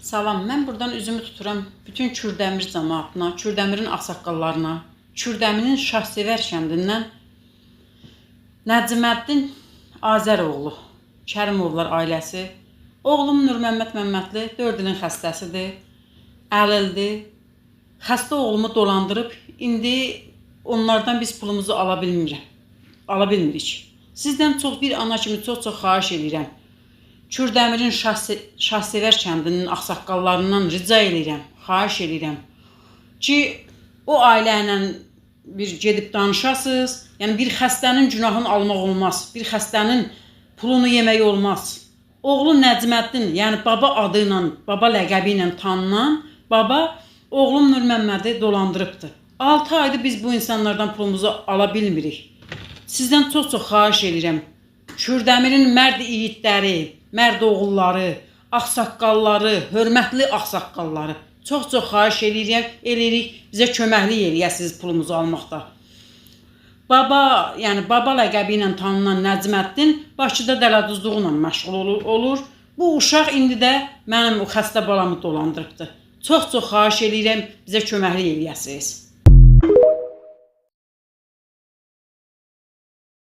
Salam, mən buradan üzümü tuturam bütün Kürdəmir cəmaatına, Kürdəmirin ağsaqqallarına, Kürdəmirin Şahsevər kəndindən Nəciməddin Azəroğlu, Kərimovlar ailəsi. Oğlum Nurməmməd Məmmədli 4 ilin xəstəsidir, əlildir. Xəstə oğlumu dolandırıb, indi onlardan biz pulumuzu ala bilmirik. Sizdən çox bir ana kimi çox xahiş edirəm. Kürdəmirin Şahsevər kəndinin ağsaqqallarından rica edirəm, xahiş edirəm ki, o ailə ilə bir gedib danışasınız. Yəni bir xəstənin günahını almaq olmaz, bir xəstənin pulunu yemək olmaz. Oğlu Nəciməddin, yəni baba adı ilə, baba ləqəbi ilə tanınan baba oğlum Nurməmmədi dolandırıbdır. 6 aydır biz bu insanlardan pulumuzu ala bilmirik. Sizdən çox xahiş edirəm. Kürdəmirin mərd yiğitləri, mərd oğulları, ağsaqqalları, hörmətli ağsaqqalları çox xahiş edirik, bizə köməklik eləyəsiniz pulumuzu almaqda. Baba ləqəbi ilə tanınan Nəciməddin Bakıda dələduzluqla məşğul olur. Bu uşaq indi də mənim o xəstə balamı dolandırıbdır. Çox xahiş edirəm, bizə köməklik eləyəsiniz.